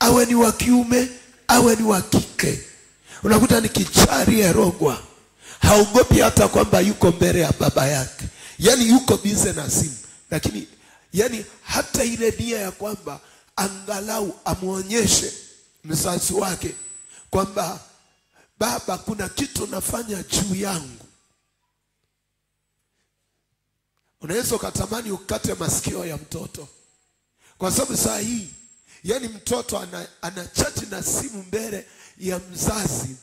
awe ni wa kiume, awe ni wa kike. Unakuta ni kichari erogwa, haogopi hata kwamba yuko mbele ya baba yake. Yani yuko bize na simu. Lakini yani hata ile nia ya kwamba angalau amuonyeshe mzazi wake kwamba baba, kuna kitu nafanya juu yangu. Unaweza ukatamani ukate masikio ya mtoto, kwa sababu saa hii yani mtoto anachati na simu mbele ya mzazi.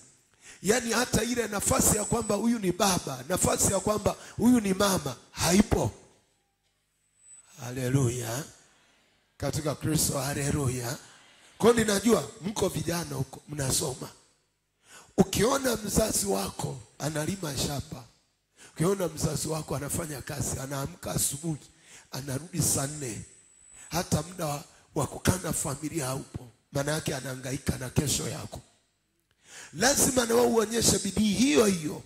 Yani hata ile nafasi ya kwamba huyu ni baba, nafasi ya kwamba huyu ni mama haipo. Haleluya. Katika Kristo, haleluya. Kwa nini? Najua mko vijana huko mnasoma. Ukiona mzazi wako analima shamba, ukiona mzazi wako anafanya kazi, anaamka asubuhi, anarudi saa 4, hata muda wa kukaa na familia haupo, maana yake anahangaika na kesho yako. Lazima na wewe uonyeshe bidii hiyo hiyo,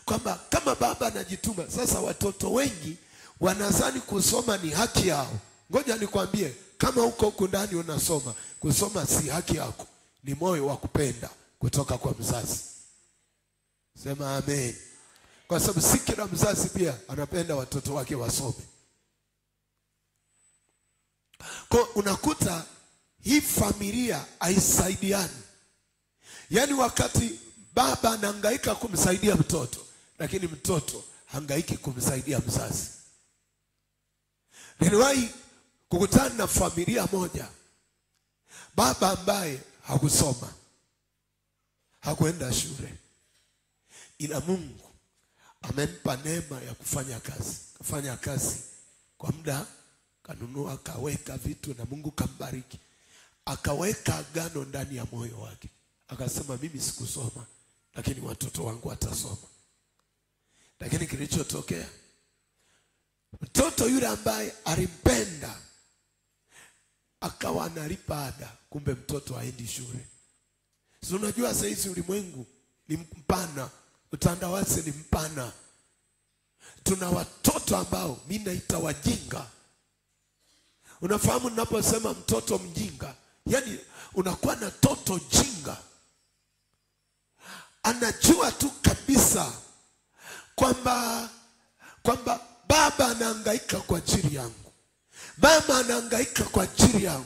kwamba kama baba anajituma. Sasa watoto wengi wanadhani kusoma ni haki yao. Ngoja nikwambie, kama huko ndani unasoma, kusoma si haki yako, ni moyo wa kupenda kutoka kwa mzazi. Sema amen. Kwa sababu si kila mzazi pia anapenda watoto wake wasome. Kwa unakuta hii familia haisaidiani. Yani wakati baba anahangaika kumsaidia mtoto, lakini mtoto hangaiki kumsaidia mzazi. Niliwahi kukutana na familia moja, baba ambaye hakusoma, hakuenda shule, ila Mungu amempa neema ya kufanya kazi. Kafanya kazi kwa muda, kanunua, akaweka vitu, na Mungu kambariki. Akaweka agano ndani ya moyo wake, akasema mimi sikusoma, lakini watoto wangu watasoma. Lakini kilichotokea, mtoto yule ambaye alimpenda akawa analipa ada, kumbe mtoto haendi shule. So unajua sasa hizi ulimwengu ni mpana, utandawazi ni mpana. Tuna watoto ambao mimi naita wajinga. Unafahamu ninaposema mtoto mjinga, yani unakuwa na toto jinga. Anajua tu kabisa kwamba baba anahangaika kwa ajili yangu, mama anahangaika kwa ajili yangu.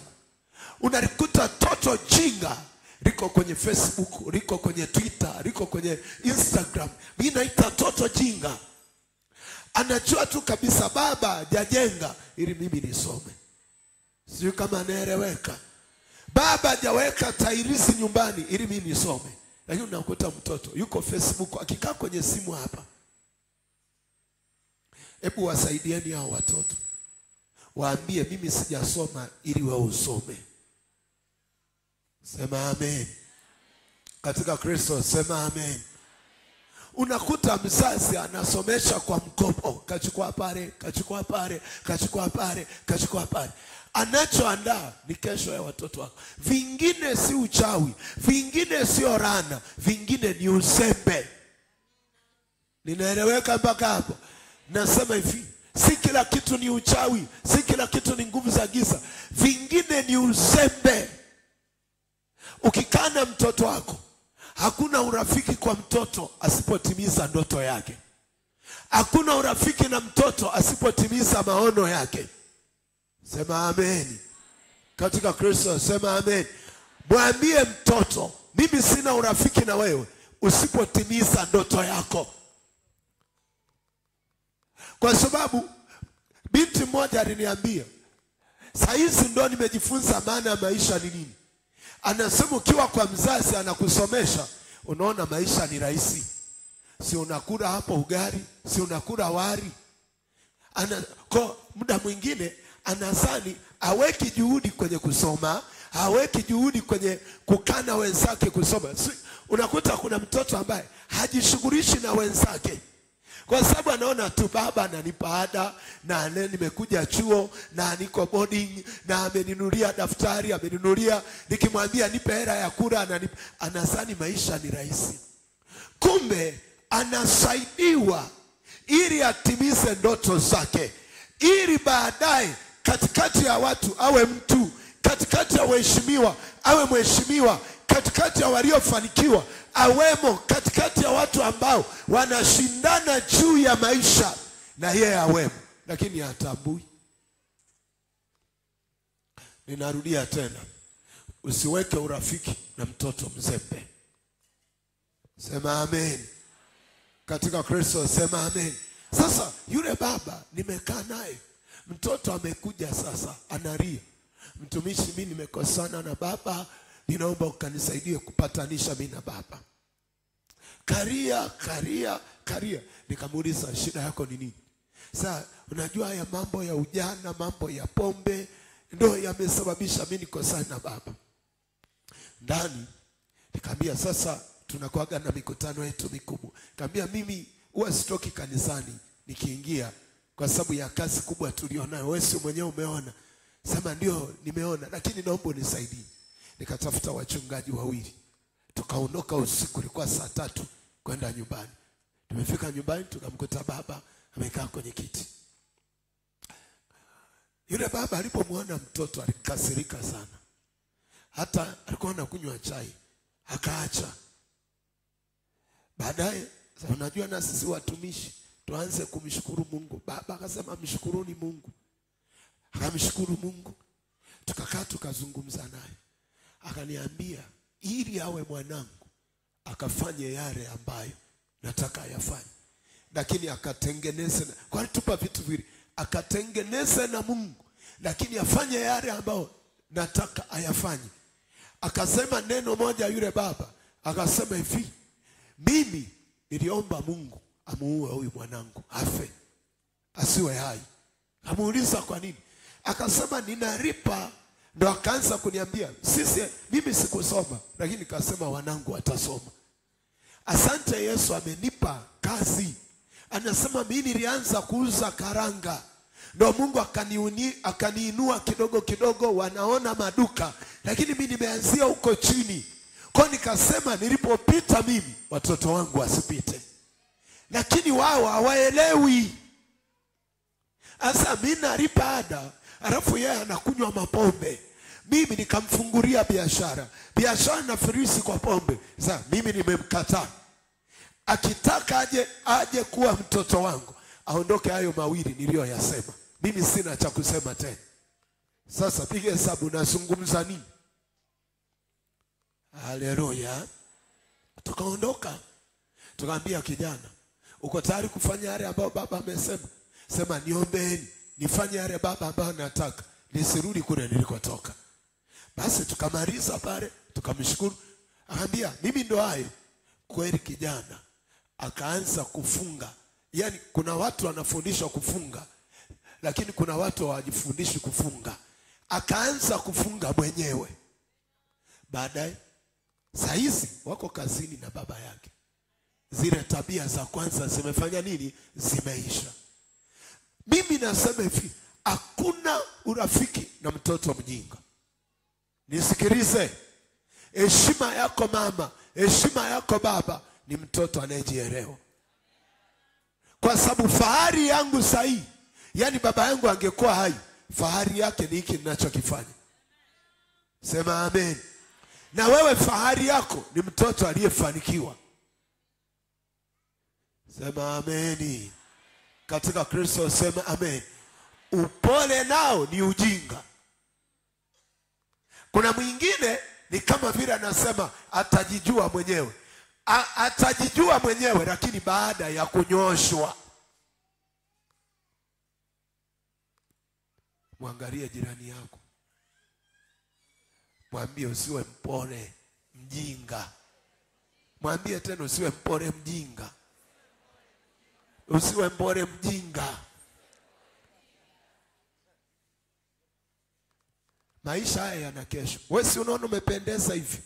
Unalikuta toto jinga liko kwenye Facebook, liko kwenye Twitter, liko kwenye Instagram. Mimi naita toto jinga. Anajua tu kabisa baba hajajenga ili mimi nisome. Sio kama anaeleweka. Baba hajaweka tairizi nyumbani ili mimi nisome. Lakini unakuta mtoto yuko Facebook, akikaa kwenye simu hapa. Hebu wasaidieni hao watoto, waambie mimi sijasoma ili wewe usome. Sema amen. Katika Kristo, sema amen. Unakuta mzazi anasomesha kwa mkopo, kachukua pale, kachukua pale, kachukua pale, kachukua pale. Anachoandaa ni kesho ya watoto wako. Vingine si uchawi, vingine sio rana, vingine ni uzembe. Ninaeleweka mpaka hapo? Nasema hivi, si kila kitu ni uchawi, si kila kitu ni nguvu za giza, vingine ni uzembe. Ukikaa na mtoto wako, hakuna urafiki kwa mtoto asipotimiza ndoto yake. Hakuna urafiki na mtoto asipotimiza maono yake. Sema amen. Katika Kristo, sema amen. Mwambie mtoto, mimi sina urafiki na wewe usipotimiza ndoto yako. Kwa sababu binti mmoja aliniambia, saa hizi ndo nimejifunza maana ya maisha ni nini. Anasema ukiwa kwa mzazi anakusomesha, unaona maisha ni rahisi. Si unakula hapo ugali, si unakula wali. Kwa muda mwingine anazani haweki juhudi kwenye kusoma, haweki juhudi kwenye kukana wenzake kusoma. Unakuta kuna mtoto ambaye hajishughulishi na wenzake, kwa sababu anaona tu baba ananipa ada, na nimekuja chuo, na niko boarding, na ameninunulia daftari, ameninunulia, nikimwambia nipe hela ya kula ananipa. Anazani maisha ni rahisi. Kumbe anasaidiwa ili atimize ndoto zake, ili baadaye katikati ya watu awe mtu, katikati ya waheshimiwa awe mheshimiwa katikati ya waliofanikiwa, awemo katikati ya watu ambao wanashindana juu ya maisha, na yeye awemo, lakini hatambui. Ninarudia tena, usiweke urafiki na mtoto mzembe. Sema amen. Katika Kristo sema amen. Sasa yule baba nimekaa naye, mtoto amekuja sasa analia, mtumishi, mimi nimekosana na baba, ninaomba ukanisaidie kupatanisha mimi na baba. Karia. Nikamuuliza, shida yako ni nini? Sasa unajua haya mambo ya ujana, mambo ya pombe ndio yamesababisha mimi nikosane na baba. Ndani nikamwambia, sasa tunakuaga na mikutano yetu mikubwa. Nikamwambia, mimi huwa sitoki kanisani nikiingia kwa sababu ya kazi kubwa tulionayo. Wewe si mwenyewe umeona? Sema ndio nimeona, lakini naomba unisaidie. Nikatafuta wachungaji wawili. Tukaondoka usiku, ilikuwa saa 3 kwenda nyumbani. Tumefika nyumbani tukamkuta baba amekaa kwenye kiti. Yule baba alipomwona mtoto alikasirika sana. Hata alikuwa anakunywa chai akaacha. Baadaye, unajua na sisi watumishi tuanze kumshukuru Mungu. Baba akasema mshukuruni Mungu. Akamshukuru Mungu. Tukakaa tukazungumza naye. Akaniambia ili awe mwanangu akafanye yale ambayo nataka ayafanye, lakini akatengeneze, kwa tupa vitu viwili, akatengeneze na Mungu, lakini afanye yale ambayo nataka ayafanye. Akasema neno moja yule baba, akasema hivi, mimi niliomba Mungu amuue huyu mwanangu, afe, asiwe hai. Amuuliza kwa nini? Akasema ninalipa. Ndo akaanza kuniambia, mimi sikusoma, lakini nikasema wanangu watasoma. Asante Yesu amenipa kazi. Anasema mimi nilianza kuuza karanga, ndo Mungu akaniinua kidogo kidogo, wanaona maduka, lakini mimi nimeanzia huko chini. Kwa nikasema nilipopita mimi watoto wangu wasipite, lakini wao hawaelewi. Asa mimi nalipa ada, alafu yeye anakunywa mapombe. Mimi nikamfungulia biashara na firisi kwa pombe. Sasa mimi nimemkataa. Akitaka aje kuwa mtoto wangu, aondoke hayo mawili niliyoyasema. Mimi sina cha kusema tena. Sasa piga hesabu nazungumza nini? Haleluya. Tukaondoka. Tukamwambia kijana, uko tayari kufanya yale ambayo baba amesema? Sema niombeeni nifanye yale baba ambayo nataka, nisirudi kule nilikotoka. Basi tukamaliza pale, tukamshukuru. Akaambia mimi ndo hayo. Kweli kijana akaanza kufunga. Yaani kuna watu wanafundishwa kufunga, lakini kuna watu hawajifundishi kufunga. Akaanza kufunga mwenyewe. Baadaye saa hizi wako kazini na baba yake. Zile tabia za kwanza zimefanya nini? Zimeisha. Mimi nasema hivi, hakuna urafiki na mtoto mjinga. Nisikilize. Heshima yako mama, heshima yako baba ni mtoto anayejielewa. Kwa sababu fahari yangu sahi, yani baba yangu angekuwa hai, fahari yake ni hiki ninachokifanya. Sema amen. Na wewe fahari yako ni mtoto aliyefanikiwa. Sema amen. Katika Kristo sema amen. Upole nao ni ujinga. Kuna mwingine ni kama vile anasema atajijua mwenyewe. Atajijua mwenyewe, lakini baada ya kunyoshwa. Mwangalie jirani yako, mwambie usiwe mpole mjinga. Mwambie tena usiwe mpole mjinga. Usiwe mpole mjinga. Maisha haya yana kesho. Wewe si unaona umependeza hivi?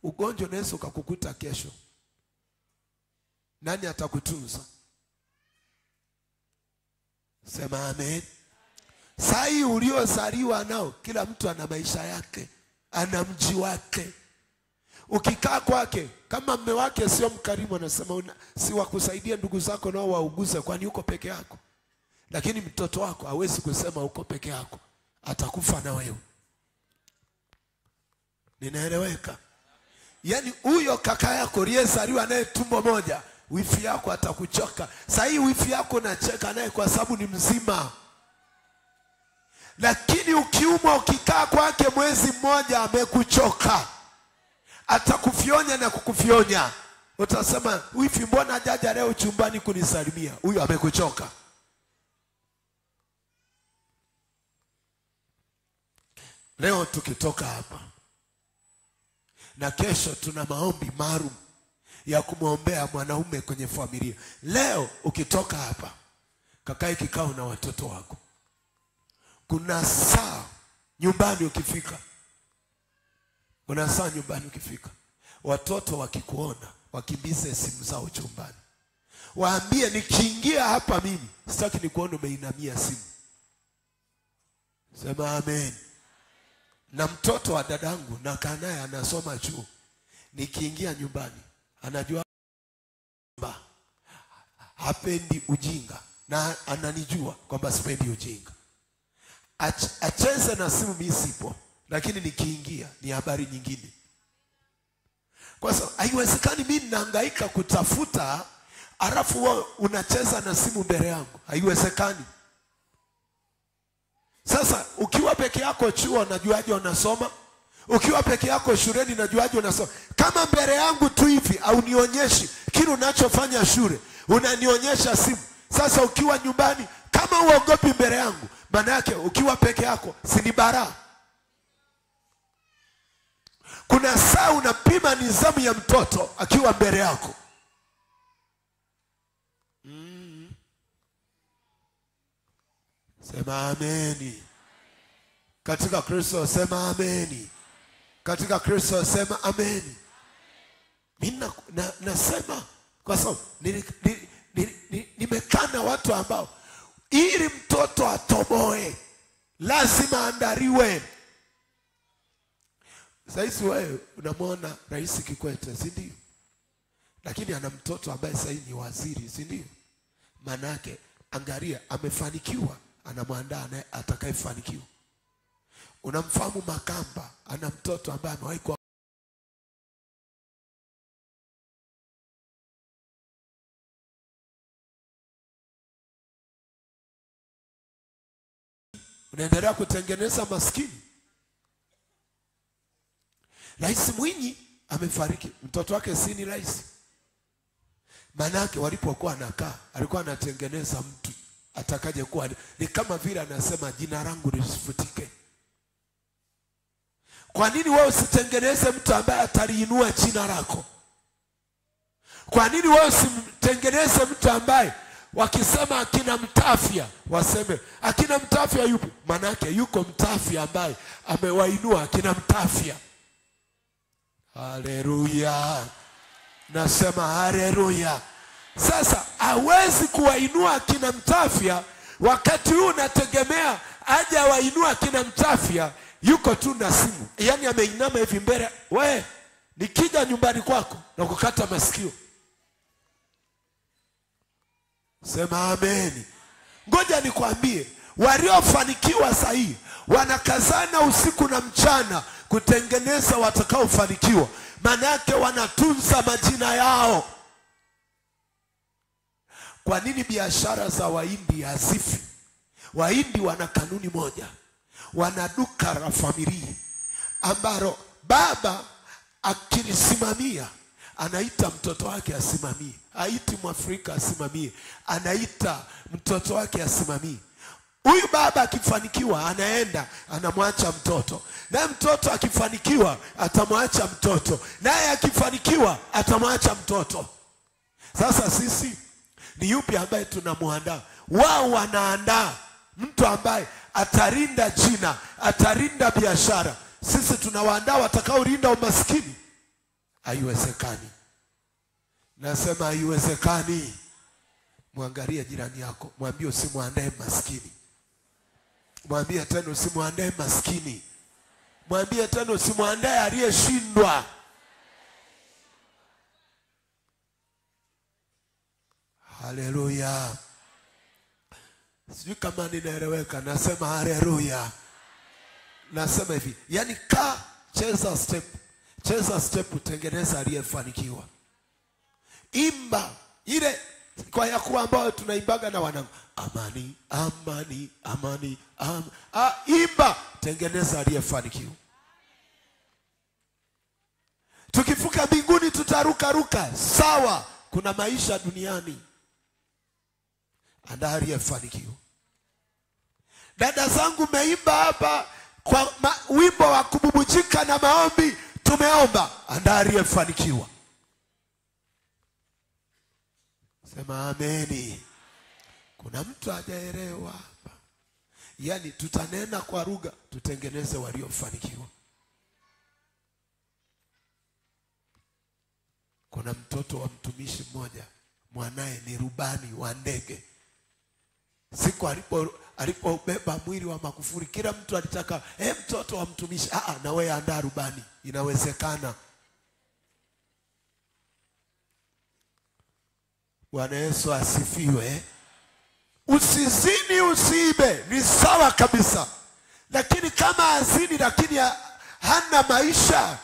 Ugonjwa unaweza ukakukuta kesho. Nani atakutunza? Sema amen. Sai uliozaliwa nao, kila mtu ana maisha yake, ana mji wake. Ukikaa kwake, kama mume wake sio mkarimu, anasema si wakusaidia ndugu zako nao wauguze, kwani uko peke yako. Lakini mtoto wako hawezi kusema uko peke yako, atakufa na wewe. Ninaeleweka? Yaani huyo kaka yako aliyezaliwa naye tumbo moja, wifi yako atakuchoka. Sasa hii wifi yako unacheka naye kwa sababu ni mzima. Lakini ukiumwa ukikaa kwake mwezi mmoja amekuchoka. Atakufyonya na kukufyonya. Utasema, wifi mbona hajaja leo chumbani kunisalimia? Huyo amekuchoka. Leo tukitoka hapa na kesho tuna maombi maalum ya kumwombea mwanaume kwenye familia. Leo ukitoka hapa, kakae kikao na watoto wako. Kuna saa nyumbani ukifika. Kuna saa nyumbani ukifika. Watoto wakikuona, wakimbize simu zao chumbani. Waambie, nikiingia hapa mimi sitaki nikuone umeinamia simu. Sema amen. Na mtoto wa dadangu nakaa naye anasoma chuo. Nikiingia nyumbani anajua hapendi ujinga na ananijua kwamba sipendi ujinga. Acheze na simu mimi sipo, lakini nikiingia ni habari nyingine. Kwa sababu haiwezekani mimi ninahangaika kutafuta alafu wewe unacheza na simu mbele yangu. Haiwezekani. Sasa ukiwa peke yako chuo najuaje unasoma? Ukiwa peke yako shuleni najuaje unasoma? Kama mbele yangu tu hivi au nionyeshi kile unachofanya shule, unanionyesha simu. Sasa ukiwa nyumbani kama uogopi mbele yangu, maana yake ukiwa peke yako si ni bara. Kuna saa unapima nidhamu ya mtoto akiwa mbele yako. Sema ameni. Katika Kristo sema ameni. Katika Kristo sema ameni. Mimi nasema kwa sababu nimekaa na watu ambao ili mtoto atoboe lazima andaliwe. Sasa wewe unamwona Rais Kikwete, si ndio? Lakini ana mtoto ambaye sasa ni waziri, si ndio? Maana yake angalia amefanikiwa, anamwandaa naye atakayefanikiwa. Unamfahamu Makamba, ana mtoto ambaye amewahi kwa unaendelea kutengeneza maskini. Rais Mwinyi amefariki, mtoto wake si ni rais. Maana yake walipokuwa nakaa alikuwa anatengeneza mtu atakaje kuwa ni kama vile anasema jina langu lisifutike. Kwa nini wewe usitengeneze mtu ambaye ataliinua jina lako? Kwa nini wewe usitengeneze mtu ambaye wakisema akina Mtafia waseme akina Mtafia yupo? Maana yake yuko Mtafia ambaye amewainua akina Mtafia. Haleluya. Nasema haleluya. Sasa hawezi kuwainua akina Mtafia wakati huu unategemea aje wainua akina Mtafia yuko tu na simu. Yaani ameinama hivi mbele, we nikija nyumbani kwako na kukata masikio. Sema amen. Ngoja nikwambie, waliofanikiwa sahihi wanakazana usiku na mchana kutengeneza watakaofanikiwa. Maana yake wanatunza majina yao. Kwa nini biashara za Wahindi hazifi? Wahindi wana kanuni moja. Wana duka la familia ambalo baba akilisimamia anaita mtoto wake asimamie. Haiti Mwafrika asimamie, anaita mtoto wake asimamie. Huyu baba akifanikiwa anaenda anamwacha mtoto, naye mtoto akifanikiwa atamwacha mtoto, naye akifanikiwa atamwacha mtoto. Sasa sisi ni yupi ambaye tunamwandaa? Wao wanaandaa mtu ambaye atarinda jina, atarinda biashara. Sisi tunawaandaa watakaorinda umaskini. Haiwezekani. Nasema haiwezekani. Muangalie jirani yako, mwambie usimwandae maskini. Mwambie tena usimwandae maskini. Mwambie tena usimwandae aliyeshindwa. Haleluya. Sijui kama ninaeleweka. Nasema haleluya. Nasema hivi, yani cheza step, tengeneza aliyefanikiwa. Imba ile kwa ya kuwa ambao tunaimbaga na wanangu, amani amani amani imba, tengeneza aliyefanikiwa. Tukifuka mbinguni tutaruka ruka, sawa. Kuna maisha duniani, andaa aliyefanikiwa. Dada zangu, meimba hapa kwa wimbo wa kububujika na maombi, tumeomba, andaa aliyefanikiwa. Sema ameni. Kuna mtu hajaelewa hapa. Yaani tutanena kwa lugha, tutengeneze waliofanikiwa. Kuna mtoto wa mtumishi mmoja, mwanae ni rubani wa ndege. Siku alipobeba mwili wa Magufuli, kila mtu alitaka mtoto wa mtumishi. Na wewe andaa rubani, inawezekana. Bwana Yesu asifiwe. Usizini, usiibe, ni sawa kabisa. Lakini kama azini lakini hana maisha,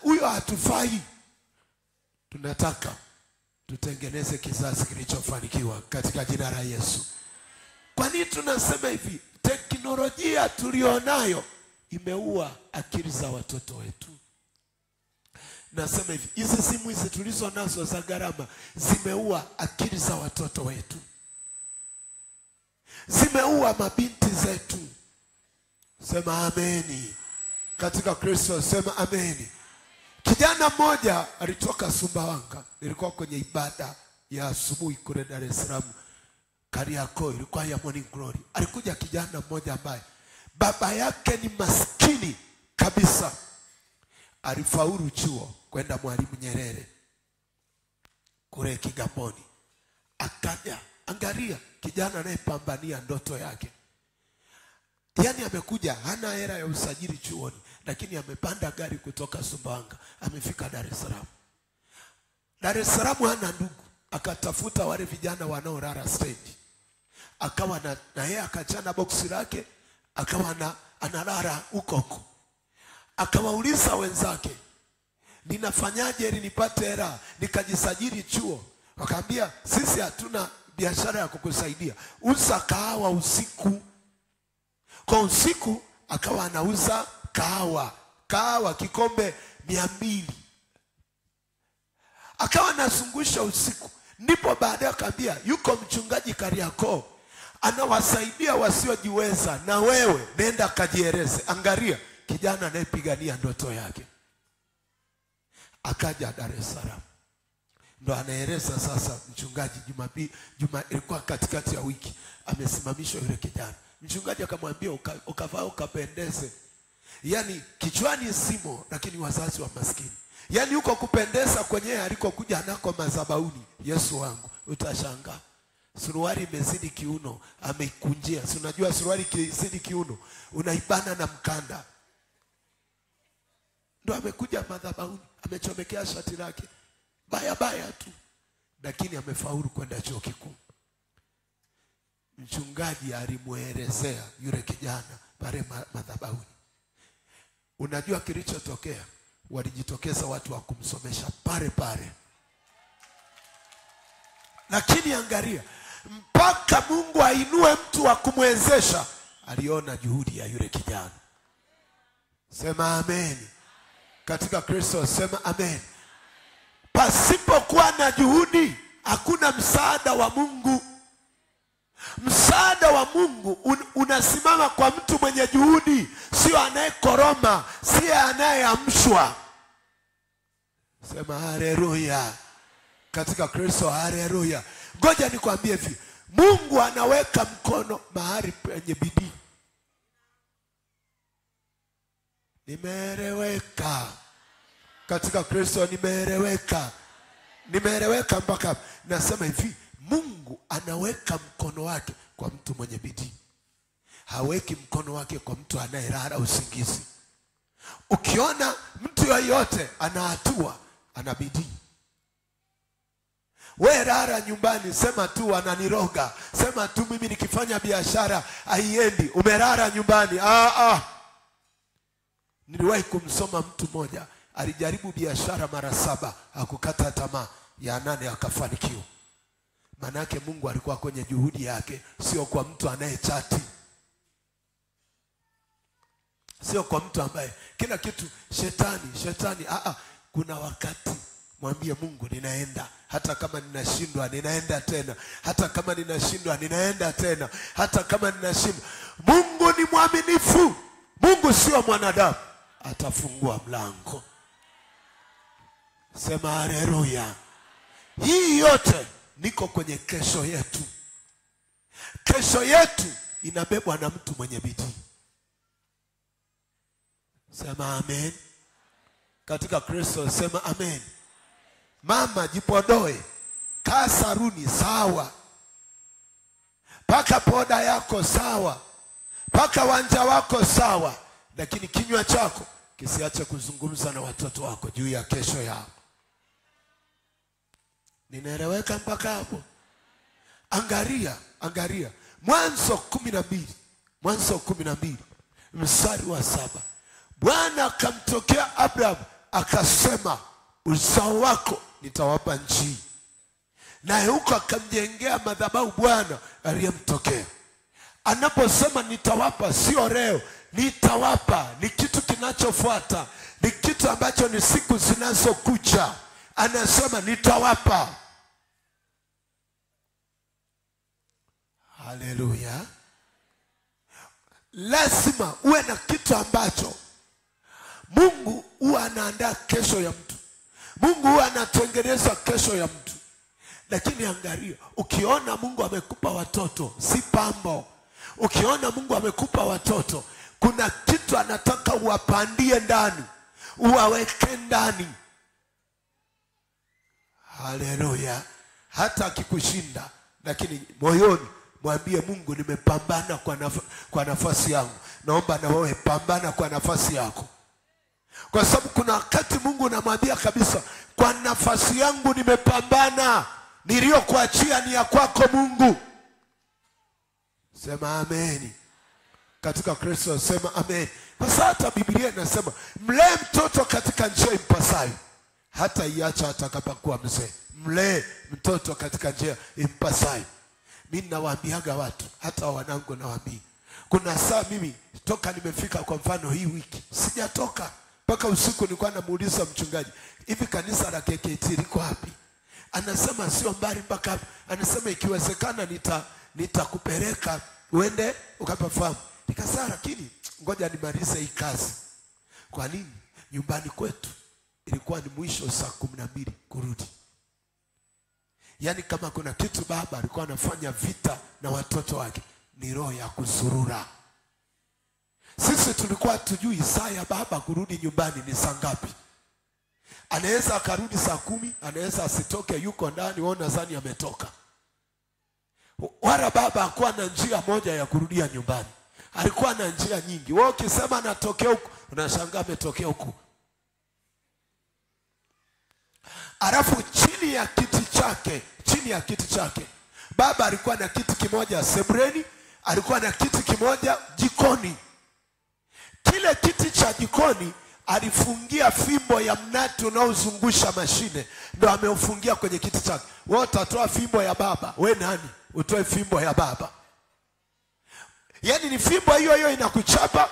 huyo hatufai. Tunataka tutengeneze kizazi kilichofanikiwa katika jina la Yesu. Kwa nini tunasema hivi? Teknolojia tulionayo imeua akili za watoto wetu. Nasema hivi, hizi simu hizi tulizo nazo za gharama zimeua akili za watoto wetu. Zimeua mabinti zetu. Sema ameni. Katika Kristo sema ameni. Kijana mmoja alitoka Sumbawanga. Nilikuwa kwenye ibada ya asubuhi kule Dar es Salaam, Kariakoo, ilikuwa ya Morning Glory. Alikuja kijana mmoja ambaye baba yake ni maskini kabisa. Alifaulu chuo kwenda Mwalimu Nyerere kule Kigamboni. Akaja, angalia kijana anayepambania ndoto yake. Yaani amekuja hana hela ya usajili chuoni, lakini amepanda gari kutoka Sumbawanga, amefika Dar es Salaam. Dar es Salaam hana ndugu, akatafuta wale vijana wanaolala stage. Akawa na yeye akachana boksi lake, akawa analala huko. Akawauliza wenzake, ninafanyaje ili nipate hela nikajisajili chuo? Wakaambia, sisi hatuna biashara ya kukusaidia, uza kahawa usiku. Kwa usiku akawa anauza kahawa kikombe 200. Akawa anazungusha usiku. Ndipo baadaye akaambia, yuko mchungaji Kariakoo anawasaidia wasiojiweza, na wewe nenda kajieleze. Angalia kijana anayepigania ndoto yake. Akaja Dar es Salaam. Ndo anaeleza sasa mchungaji Juma ilikuwa katikati ya wiki, amesimamishwa yule kijana. Mchungaji akamwambia, ukavaa ukapendeze. Yaani kichwani simo, lakini wazazi wa maskini. Yaani huko kupendeza kwenye alikokuja nako madhabahuni, Yesu wangu, utashangaa. Suruali imezidi kiuno, ameikunjia. Si unajua suruali ikizidi kiuno unaibana na mkanda. Ndo amekuja madhabahuni, amechomekea shati lake baya tu, lakini amefaulu kwenda chuo kikuu. Mchungaji alimuelezea yule kijana pale madhabahuni. Unajua kilichotokea? Walijitokeza watu wa kumsomesha pale. Lakini angalia, mpaka Mungu ainue mtu wa kumwezesha, aliona juhudi ya yule kijana. Sema amen. Katika Kristo sema amen. Pasipokuwa na juhudi hakuna msaada wa Mungu. Msaada wa Mungu unasimama kwa mtu mwenye juhudi, sio anayekoroma, sio anayeamshwa. Sema haleluya. Katika Kristo haleluya. Ngoja nikwambie hivi, Mungu anaweka mkono mahali penye bidii. Nimeeleweka. Katika Kristo nimeeleweka. Nimeeleweka mpaka nasema hivi, Mungu anaweka mkono wake kwa mtu mwenye bidii. Haweki mkono wake kwa mtu anayelala usingizi. Ukiona mtu yoyote ana hatua, ana bidii. Wewe lala nyumbani, sema tu ananiroga, sema tu mimi nikifanya biashara haiendi, umelala nyumbani. Niliwahi kumsoma mtu mmoja, alijaribu biashara mara 7, hakukata tamaa, ya 8 akafanikiwa. Manake Mungu alikuwa kwenye juhudi yake, sio kwa mtu anayechati. Sio kwa mtu ambaye kila kitu shetani. Kuna wakati mwambie Mungu, ninaenda hata kama ninashindwa, ninaenda tena. Hata kama ninashindwa, ninaenda tena. Hata kama ninashindwa, Mungu ni mwaminifu. Mungu sio mwanadamu, atafungua mlango. Sema haleluya. Hii yote niko kwenye kesho yetu. Kesho yetu inabebwa na mtu mwenye bidii. Sema amen. Katika Kristo sema amen. Mama, jipodoe, kaa saruni sawa, paka poda yako sawa, paka wanja wako sawa, lakini kinywa chako kisiache kuzungumza na watoto wako juu ya kesho yao. Ninaeleweka mpaka hapo? Angalia Mwanzo 12 mstari wa 7. Bwana akamtokea Abraham akasema, uzao wako nitawapa nchi. Naye huko akamjengea madhabahu Bwana aliyemtokea. Anaposema nitawapa, sio leo, nitawapa ni kitu kinachofuata, ni kitu ambacho ni siku zinazokuja. Anasema nitawapa. Haleluya. Lazima uwe na kitu ambacho Mungu huwa anaandaa kesho ya mtu. Mungu huwa anatengeneza kesho ya mtu. Lakini angalia, ukiona Mungu amekupa watoto, si pambo. Ukiona Mungu amekupa watoto, kuna kitu anataka uwapandie ndani, uwaweke ndani. Haleluya. Hata akikushinda, lakini moyoni mwambie Mungu, nimepambana kwa nafasi yangu. Naomba na wewe pambana kwa nafasi yako. Kwa sababu kuna wakati Mungu anamwambia kabisa, kwa nafasi yangu nimepambana, niliyokuachia ni ya kwako Mungu. Sema amen. Katika Kristo sema amen. Sasa hata Biblia inasema mlee mtoto katika njia impasayo, hata iacha atakapokuwa mzee. Mlee mtoto katika njia impasayo. Mimi nawaambiaga watu, hata wanangu nawaambia, kuna saa mimi toka nimefika, kwa mfano hii wiki sijatoka mpaka usiku. Nilikuwa namuuliza mchungaji, hivi kanisa la KKT liko wapi? Anasema sio mbali mpaka hapa. Anasema ikiwezekana nitakupeleka uende ukapafahamu. Nikasema lakini ngoja nimalize hii kazi. Kwa nini? Nyumbani kwetu ilikuwa ni mwisho saa 12 kurudi. Yaani kama kuna kitu baba alikuwa anafanya vita na watoto wake, ni roho ya kuzurura. Sisi tulikuwa tujui saa ya baba kurudi nyumbani ni saa ngapi. Anaweza akarudi saa 10, anaweza asitoke, yuko ndani, wao nadhani ametoka. Wala baba hakuwa na njia moja ya kurudia nyumbani. Alikuwa na njia nyingi. Wao ukisema anatokea huko, unashangaa ametokea huko. Alafu chini ya kiti chake baba alikuwa na kiti kimoja sebuleni, alikuwa na kiti kimoja jikoni. Kile kiti cha jikoni alifungia fimbo ya mnati unaozungusha mashine, ndio ameufungia kwenye kiti chake. Wewe utatoa fimbo ya baba, we nani utoe fimbo ya baba? Yaani ni fimbo hiyo inakuchapa.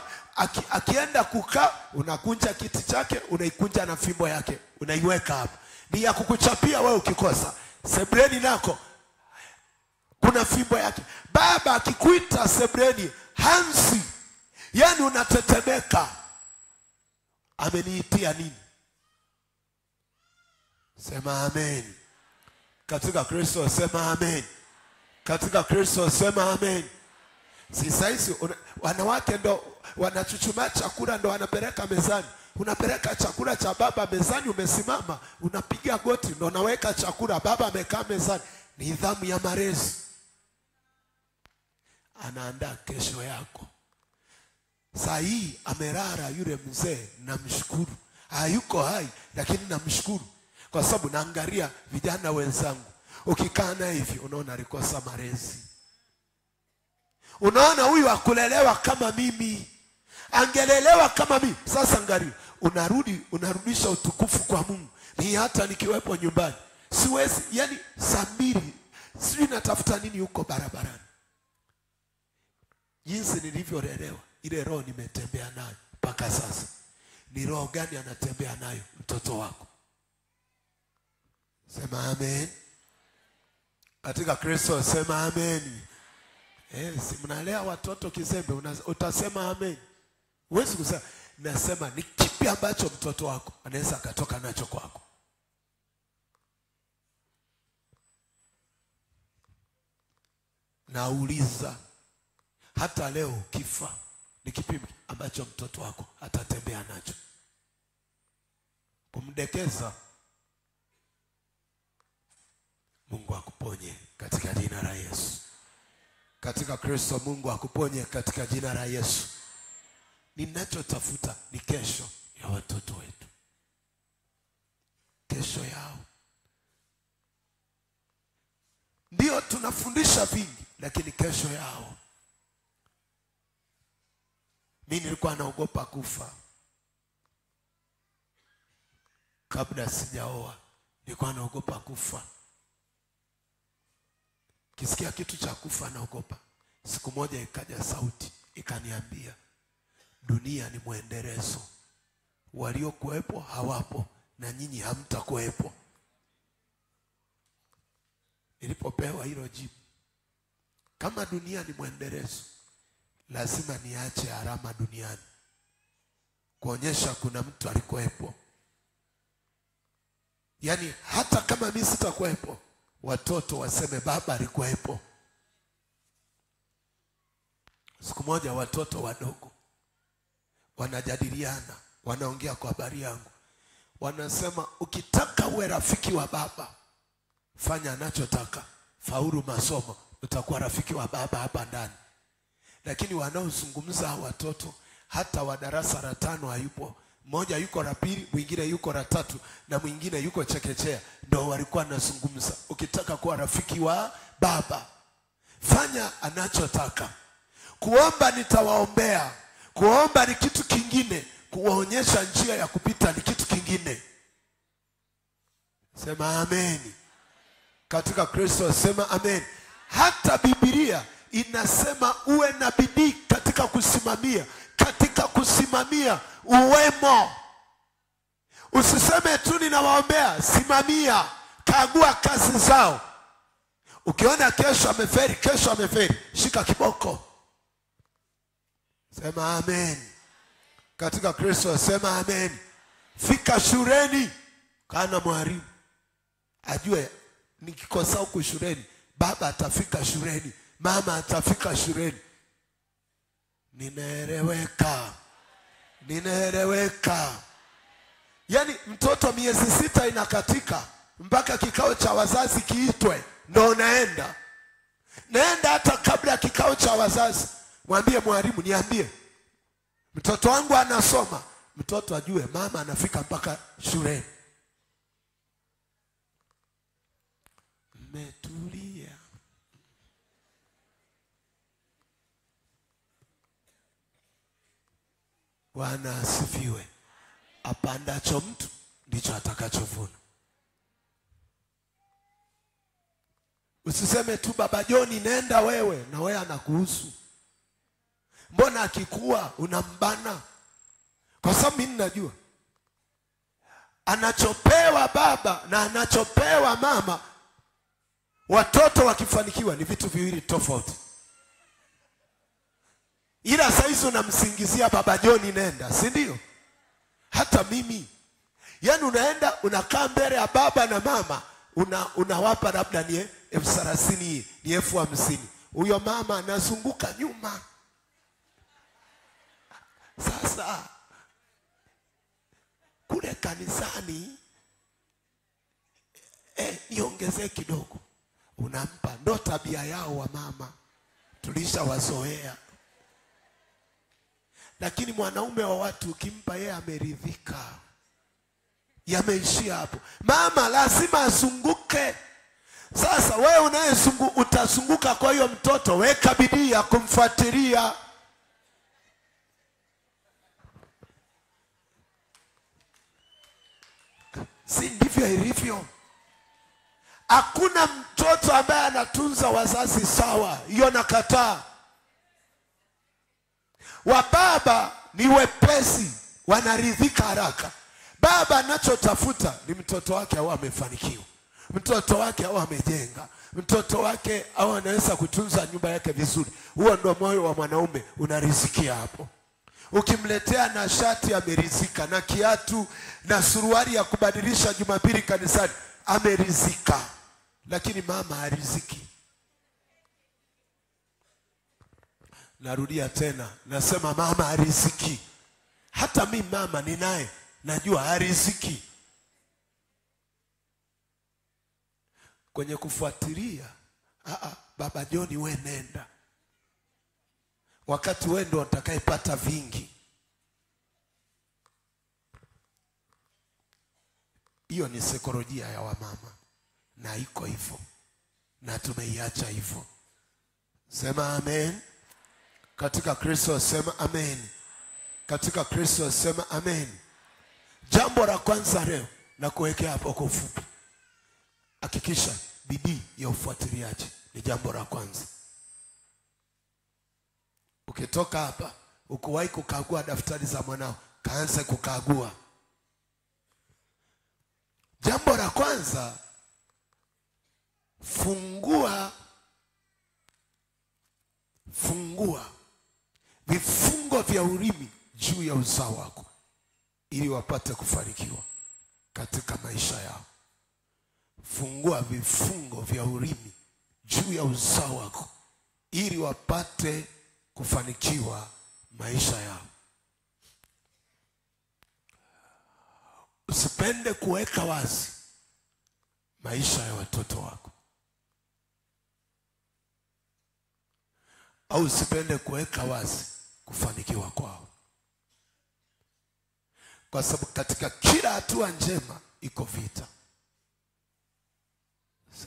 Akienda kukaa, unakunja kiti chake, unaikunja na fimbo yake, unaiweka hapa. Ni ya kukuchapia wewe ukikosa. Sebuleni nako kuna fimbo yake. Baba akikuita sebuleni, Hansi, yaani unatetemeka. Ameniitia nini? Sema amen. Katika Kristo sema amen. Katika Kristo sema amen. Sasa hizi wanawake ndo wanachuchuma chakula, ndo wanapeleka mezani. Unapeleka chakula cha baba mezani, umesimama, unapiga goti, ndo unaweka chakula, baba amekaa mezani. Nidhamu ya malezi. Anaandaa kesho yako. Saa hii amelala yule mzee, namshukuru. Hayuko hai, lakini namshukuru. Kwa sababu naangalia vijana wenzangu, ukikaa na hivi unaona alikosa malezi. Unaona huyu hakulelewa kama mimi. Angelelewa kama mimi. Sasa angalia, unarudisha utukufu kwa Mungu. Ni hata nikiwepo nyumbani siwezi, yani saa 2 sijui natafuta nini huko barabarani. Jinsi nilivyolelewa, ile roho nimetembea nayo mpaka sasa. Ni roho gani anatembea nayo mtoto wako? Sema amen. Katika Kristo sema amen. Si mnalea watoto kizembe, utasema amen. Huwezi kusema. Nasema ni kipi ambacho mtoto wako anaweza akatoka nacho kwako? Nauliza, hata leo ukifa, ni kipi ambacho mtoto wako atatembea nacho? Kumdekeza? Mungu akuponye katika jina la Yesu. Katika Kristo Mungu akuponye katika jina la Yesu. Ninachotafuta ni kesho ya watoto wetu. Kesho yao. Ndio tunafundisha vingi, lakini kesho yao. Mimi nilikuwa naogopa kufa. Kabla sijaoa nilikuwa naogopa kufa. Kisikia kitu cha kufa naogopa. Siku moja ikaja sauti ikaniambia, dunia ni mwendelezo. Waliokuwepo hawapo na nyinyi hamtakuwepo. Nilipopewa hilo jibu, kama dunia ni mwendelezo, lazima niache alama duniani kuonyesha kuna mtu alikuwepo. Yani hata kama mimi sitakuwepo, watoto waseme baba alikuwepo. Siku moja watoto wadogo wanajadiliana, wanaongea kwa habari yangu. Wanasema, ukitaka uwe rafiki wa baba, fanya anachotaka, faulu masomo, utakuwa rafiki wa baba hapa ndani. Lakini wanaozungumza watoto hata wa darasa la 5 hayupo. Mmoja yuko la 2, mwingine yuko la 3, na mwingine yuko chekechea. Ndio walikuwa wanazungumza, ukitaka kuwa rafiki wa baba, fanya anachotaka. Kuomba nitawaombea. Kuomba ni kitu kingine, kuwaonyesha njia ya kupita ni kitu kingine. Sema amen. Katika Kristo sema amen. Hata Biblia inasema uwe na bidii katika kusimamia. Katika kusimamia uwemo. Usiseme tu ninawaombea, simamia. Kagua kazi zao. Ukiona kesho ameferi, shika kiboko. Sema amen. Katika Kristo sema amen. Fika shuleni, kana mwalimu ajue nikikosa huku shuleni, baba atafika shuleni, mama atafika shuleni. Ninaeleweka. Yani mtoto miezi 6 inakatika mpaka kikao cha wazazi kiitwe ndo naenda hata kabla ya kikao cha wazazi. Mwambie mwalimu, niambie mtoto wangu anasoma. Mtoto ajue mama anafika mpaka shuleni. Mmetulia. Bwana asifiwe. Apandacho mtu ndicho atakachovuna. Usiseme tu baba John nenda wewe, na wewe anakuhusu. Mbona akikua unambana? Kwa sababu mimi ninajua anachopewa baba na anachopewa mama, watoto wakifanikiwa ni vitu viwili tofauti. Ila saizi unamsingizia baba John nenda, si ndio? Hata mimi. Yani unaenda unakaa mbele ya baba na mama, unawapa labda ni 30,000, ni 50,000. Huyo mama anazunguka nyuma. Sasa kule kanisani niongezee kidogo, unampa. Ndo tabia yao wa mama, tulishawazoea. Lakini mwanaume wa watu ukimpa yeye ameridhika, yameishia hapo. Mama lazima azunguke. Sasa wewe utazunguka kwa hiyo mtoto, weka bidii ya kumfuatilia. Si ndivyo ilivyo? Hakuna mtoto ambaye anatunza wazazi sawa. Hiyo nakataa. Wababa ni wepesi, wanaridhika haraka. Baba anachotafuta ni mtoto wake awe amefanikiwa, mtoto wake awe amejenga, mtoto wake awe anaweza kutunza nyumba yake vizuri. Huo ndio moyo wa mwanaume, unarizikia hapo. Ukimletea na shati amerizika, na kiatu na suruali ya kubadilisha Jumapili kanisani, amerizika. Lakini mama hariziki. Narudia tena, nasema mama hariziki. Hata mimi mama ninaye, najua hariziki. Kwenye kufuatilia, baba John we nenda, wakati wewe ndo utakayepata vingi. Hiyo ni saikolojia ya wamama, na iko hivyo, na tumeiacha hivyo. Sema amen. Katika Kristo sema amen. Katika Kristo sema amen. Jambo la kwanza leo na kuwekea hapo kwa ufupi, hakikisha bidii ya ufuatiliaji ni jambo la kwanza. Ukitoka hapa ukuwahi kukagua daftari za mwanao, kaanze kukagua. Jambo la kwanza, fungua vifungo vya ulimi juu ya uzao wako, ili wapate kufanikiwa katika maisha yao. Fungua vifungo vya ulimi juu ya uzao wako, ili wapate kufanikiwa maisha yao. Usipende kuweka wazi maisha ya watoto wako, au usipende kuweka wazi kufanikiwa kwao, kwa sababu katika kila hatua njema iko vita.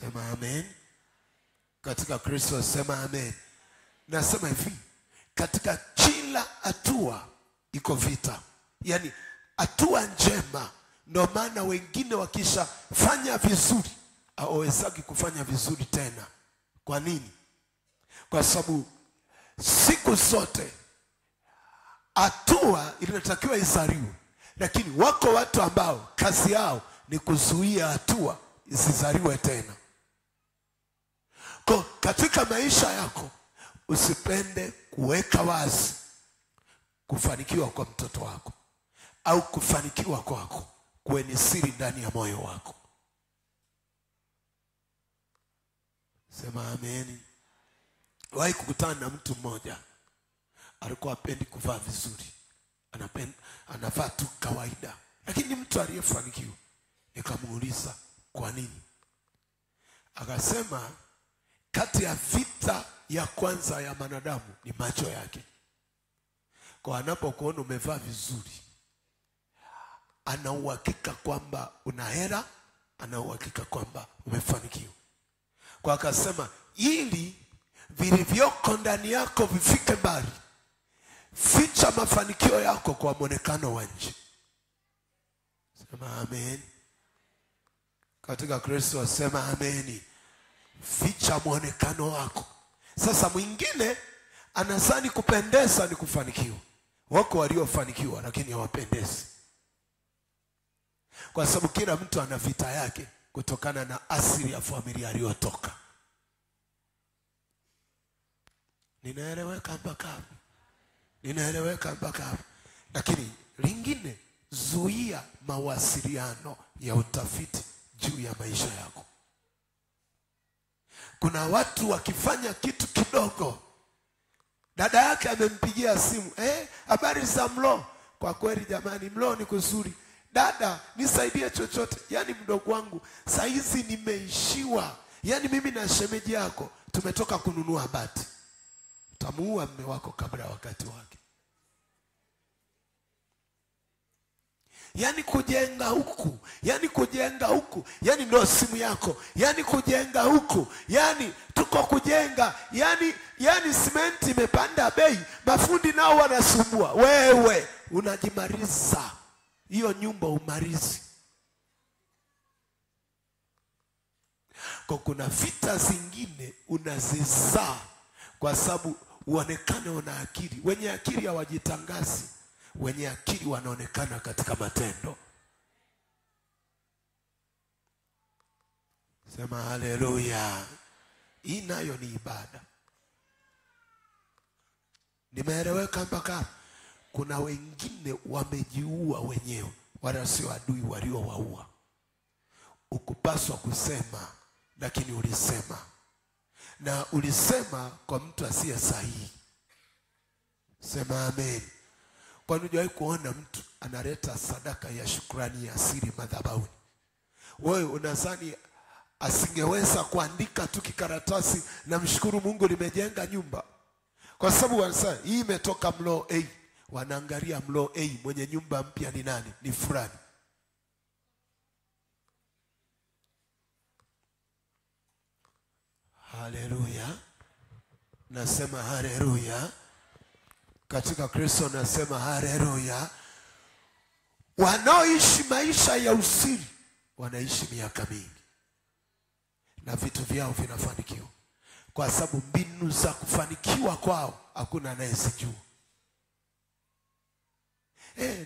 Sema amen. Katika Kristo sema amen. Nasema hivi, katika kila hatua iko vita. Yaani hatua njema. Ndio maana wengine wakisha fanya vizuri hawawezaki kufanya vizuri tena. Kwa nini? Kwa sababu siku zote hatua inatakiwa izaliwe, lakini wako watu ambao kazi yao ni kuzuia hatua isizaliwe tena. Kwa katika maisha yako usipende kuweka wazi kufanikiwa kwa mtoto wako, au kufanikiwa kwako kuwe ni siri ndani ya moyo wako. Sema amen. Wahi kukutana na mtu mmoja, alikuwa hapendi kuvaa vizuri, anavaa tu kawaida, lakini mtu aliyefanikiwa. Nikamuuliza kwa nini? Akasema kati ya vita ya kwanza ya manadamu ni macho yake. Kwa anapokuona umevaa vizuri, ana uhakika kwamba una hela, ana uhakika kwamba umefanikiwa. Kwa akasema ili vilivyoko ndani yako vifike mbali, ficha mafanikio yako kwa muonekano wa nje. Sema amen. Katika Kristo sema amen. Ficha muonekano wako. Sasa mwingine anasani kupendeza ni kufanikiwa. Wako waliofanikiwa lakini hawapendezi, kwa sababu kila mtu ana vita yake kutokana na asili ya familia aliyotoka. Ninaeleweka mpaka hapo? Ninaeleweka mpaka hapo? Lakini lingine, zuia mawasiliano ya utafiti juu ya maisha yako. Kuna watu wakifanya kitu kidogo, dada yake amempigia simu, habari za mlo? Kwa kweli jamani, mlo ni kuzuri. Dada, nisaidie chochote. Yaani mdogo wangu, saizi nimeishiwa. Yaani mimi na shemeji yako tumetoka kununua bati. Utamuua mume wako kabla wakati wake. Yaani kujenga huku, yaani kujenga huku, yaani ndio simu yako, yaani kujenga huku, yaani tuko kujenga, yaani simenti imepanda bei, mafundi nao wanasumbua. Wewe unajimaliza hiyo nyumba, umalizi. Kwa kuna vita zingine unazizaa kwa sababu uonekane una akili. Wenye akili hawajitangazi, wenye akili wanaonekana katika matendo. Sema haleluya. Hii nayo ni ibada. Nimeeleweka mpaka? Kuna wengine wamejiua wenyewe, wala sio adui waliowaua. Ukupaswa kusema, lakini ulisema. Na ulisema kwa mtu asiye sahihi. Sema amen. Kwani hujawahi kuona mtu analeta sadaka ya shukrani ya siri madhabahuni? Wewe unadhani asingeweza kuandika tu kikaratasi na mshukuru Mungu limejenga nyumba? Kwa sababu wanasema hii imetoka mlo A. Wanaangalia mlo A, mwenye nyumba mpya ni nani? Ni fulani. Haleluya. Nasema haleluya. Katika Kristo nasema haleluya. Wanaoishi maisha ya usiri wanaishi miaka mingi na vitu vyao vinafanikiwa, kwa sababu mbinu za kufanikiwa kwao hakuna anayezijua.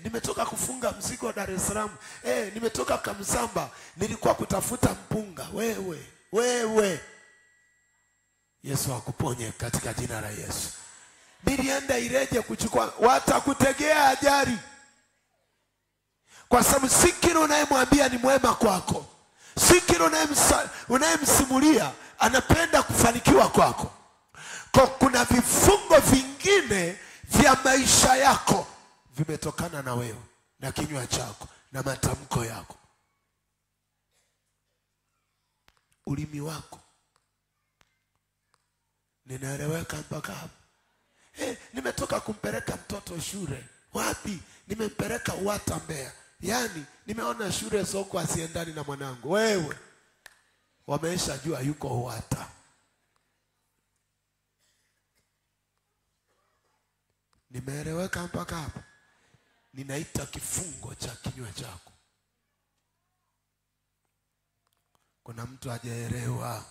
Nimetoka kufunga mzigo Dar es Salaam. Nimetoka Kamsamba, nilikuwa kutafuta mpunga. Wewe Yesu akuponye katika jina la Yesu. Nilienda Ileje kuchukua, watakutegea ajali. Kwa sababu si kile unayemwambia ni mwema kwako, si kile unayemsimulia anapenda kufanikiwa kwako. Kwa kuna vifungo vingine vya maisha yako vimetokana na wewe, na kinywa chako, na matamko yako, ulimi wako. Ninaeleweka mpaka hapo? Nimetoka kumpeleka mtoto shule. Wapi? Nimempeleka Uwata Mbeya. Yaani nimeona shule soko asiendani na mwanangu. Wewe wameisha jua yuko Uwata. Nimeeleweka mpaka hapo? Ninaita kifungo cha kinywa chako. Kuna mtu hajaelewa.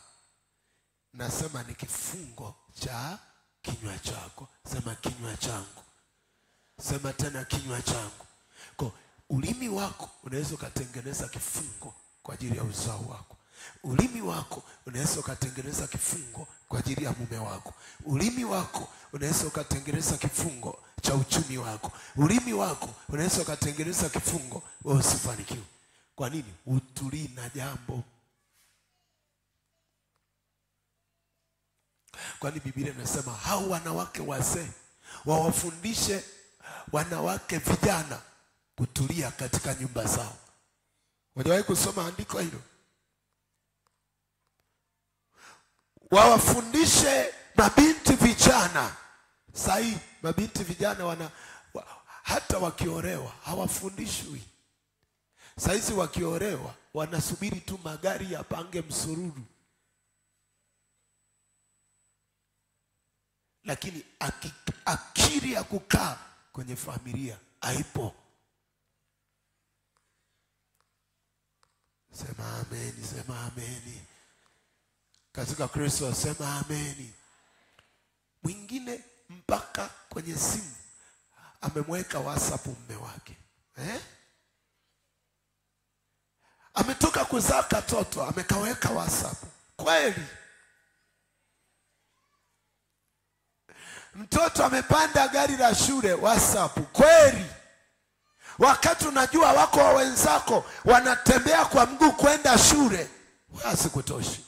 Nasema ni kifungo cha kinywa chako. Sema kinywa changu. Sema tena kinywa changu. Kwa ulimi wako unaweza kutengeneza kifungo kwa ajili ya uzao wako. Ulimi wako unaweza kutengeneza kifungo kwa ajili ya mume wako. Ulimi wako unaweza kutengeneza kifungo cha uchumi wako. Ulimi wako unaweza kutengeneza kifungo wewe usifanikiwe. Kwa nini? Utulii na jambo. Kwani Biblia inasema hao wanawake wazee wawafundishe wanawake vijana kutulia katika nyumba zao. Wajawahi kusoma andiko hilo? Wawafundishe mabinti vijana. Sahi mabinti vijana hata wakiolewa hawafundishwi. Saizi wakiolewa wanasubiri tu magari yapange msururu. Lakini akili ya kukaa kwenye familia haipo. Sema ameni, sema ameni. Katika Kristo sema ameni. Mwingine mpaka kwenye simu amemweka WhatsApp mume wake. Ametoka kuzaa katoto amekaweka WhatsApp. Kweli? Mtoto amepanda gari la shule WhatsApp. Kweli? Wakati unajua wako wa wenzako wanatembea kwa mguu kwenda shule, wasi kutoshi.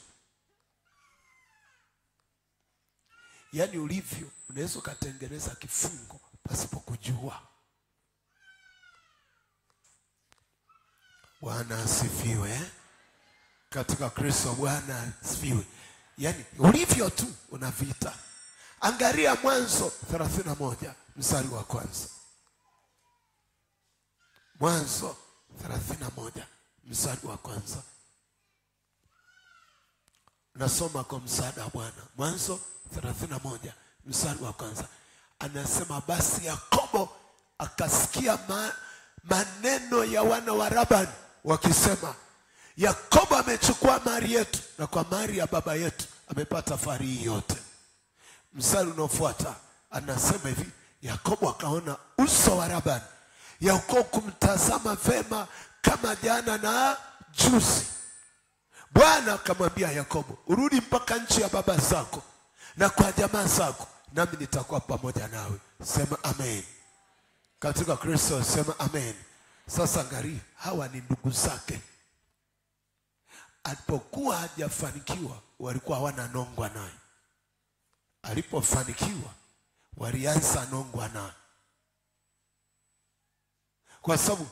Yaani ulivyo unaweza kutengeneza kifungo pasipo kujua. Bwana asifiwe. Katika Kristo Bwana asifiwe. Yaani ulivyo tu una vita. Angalia Mwanzo 31 mstari wa kwanza. Mwanzo 31 mstari wa kwanza. Nasoma kwa msaada wa Bwana. Mwanzo 31 mstari wa kwanza. Anasema basi Yakobo akasikia maneno ya wana wa Labani wakisema, Yakobo amechukua mali yetu, na kwa mali ya baba yetu amepata fahari hii yote. Mstari unaofuata anasema hivi, Yakobo akaona uso wa Labani, Yakobo kumtazama vema kama jana na juzi. Bwana akamwambia Yakobo, urudi mpaka nchi ya baba zako na kwa jamaa zako, nami nitakuwa pamoja nawe. Sema amen. Katika Kristo sema amen. Sasa angalia, hawa ni ndugu zake. Alipokuwa hajafanikiwa walikuwa hawana nongwa naye. Alipofanikiwa walianza nongwa naye. Kwa sababu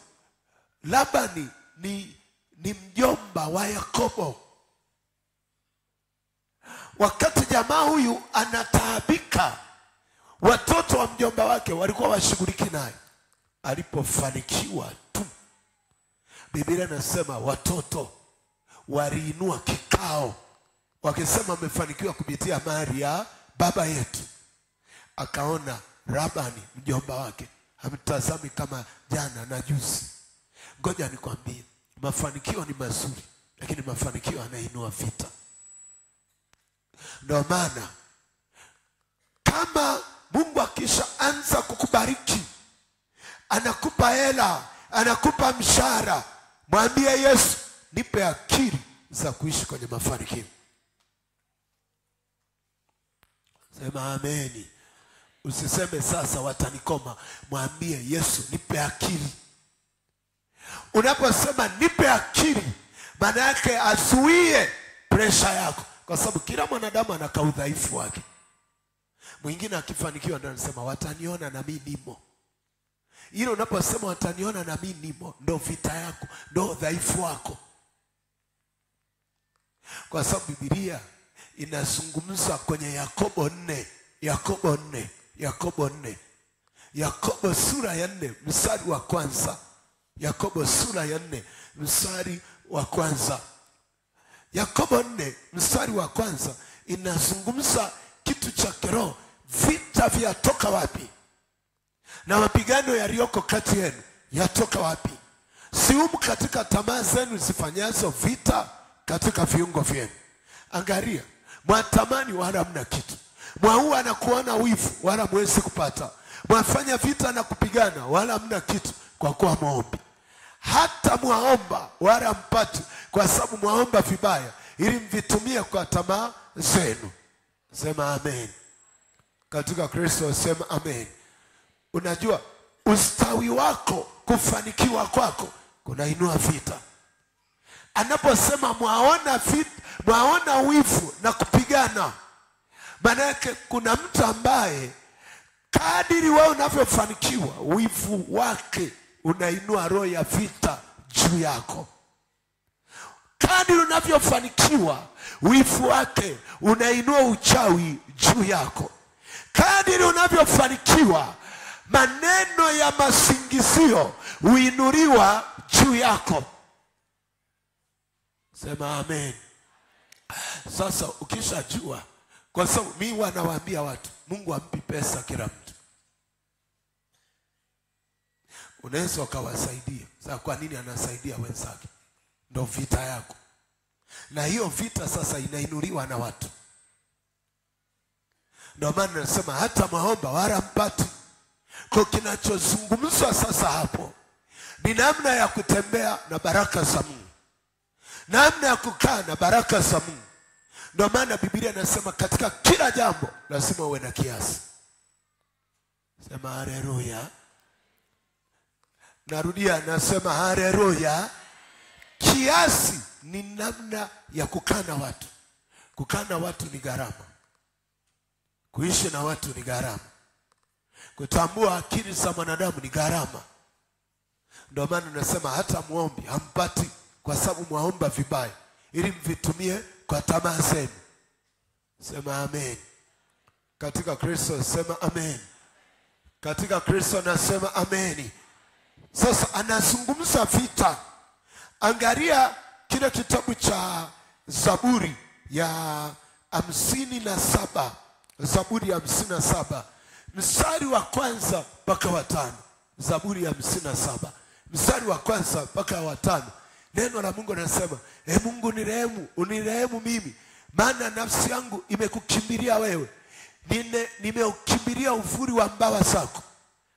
Labani ni mjomba wa Yakobo. Wakati jamaa huyu anataabika, watoto wa mjomba wake walikuwa washughuliki naye. Alipofanikiwa tu, Biblia inasema watoto waliinua kikao wakisema amefanikiwa kupitia mali ya baba yetu. Akaona Labani mjomba wake hamtazami kama jana na juzi. Ngoja nikwambie, mafanikio ni mazuri, lakini mafanikio yanainua vita. Ndio maana kama Mungu akishaanza kukubariki, anakupa hela, anakupa mshahara, mwambie Yesu, nipe akili za kuishi kwenye mafanikio. Sema ameni. Usiseme sasa watanikoma. Mwambie Yesu, nipe akili. Unaposema nipe akili, maana yake azuie pressure yako, kwa sababu kila mwanadamu ana udhaifu wake. Mwingine akifanikiwa ndio anasema wataniona na mimi nimo. Ile unaposema wataniona na mimi nimo, ndio vita yako, ndio udhaifu wako. Kwa sababu Biblia inazungumza kwenye Yakobo 4, Yakobo sura ya 4 mstari wa kwanza. Yakobo sura ya 4 mstari wa kwanza. Yakobo 4 mstari wa kwanza inazungumza kitu cha kiroho. Vita vyatoka wapi? Na mapigano yaliyoko kati yenu yatoka wapi? Si humu katika tamaa zenu zifanyazo vita katika viungo vyenu. Angalia, mwatamani wala hamna kitu. Mwaua na kuona wivu wala mwezi kupata. Mwafanya vita na kupigana wala hamna kitu, kwa kuwa maombi. Hata mwaomba wala mpati, kwa sababu mwaomba vibaya ili mvitumie kwa tamaa zenu. Sema amen. Katika Kristo sema amen. Unajua ustawi wako, kufanikiwa kwako kunainua vita. Anaposema mwaona wivu na kupigana, maana yake kuna mtu ambaye kadiri wewe unavyofanikiwa, wivu wake unainua roho ya vita juu yako. Kadiri unavyofanikiwa, wivu wake unainua uchawi juu yako. Kadiri unavyofanikiwa, maneno ya masingizio huinuliwa juu yako. Sema amen. Sasa ukishajua, kwa sababu mimi wanawaambia watu, Mungu hampi pesa kila mtu. Unaweza ukawasaidia. Sasa kwa nini anasaidia wenzake? Ndio vita yako. Na hiyo vita sasa inainuliwa na watu. Ndio maana nasema hata maomba wala mpati. Kwa kinachozungumzwa sasa hapo ni namna ya kutembea na baraka za Mungu, namna ya kukaa na baraka za Mungu. Ndio maana Biblia inasema katika kila jambo lazima uwe na kiasi. Sema haleluya. Narudia, nasema haleluya. Kiasi ni namna ya kukaa na watu. Kukaa na watu ni gharama. Kuishi na watu ni gharama. Kutambua akili za mwanadamu ni gharama. Ndio maana nasema hata muombi hampati, kwa sababu mwaomba vibaya ili mvitumie kwa tamaa zenu. Sema amen. Katika Kristo sema amen. Katika Kristo nasema amen. Sasa anazungumza vita. Angalia kile kitabu cha Zaburi ya 57. Zaburi ya 57 mstari wa kwanza mpaka wa 5. Zaburi ya 57 mstari wa kwanza mpaka wa 5. Neno la Mungu linasema, Mungu nirehemu, unirehemu mimi, maana nafsi yangu imekukimbilia wewe. Nimeukimbilia uvuli wa mbawa zako.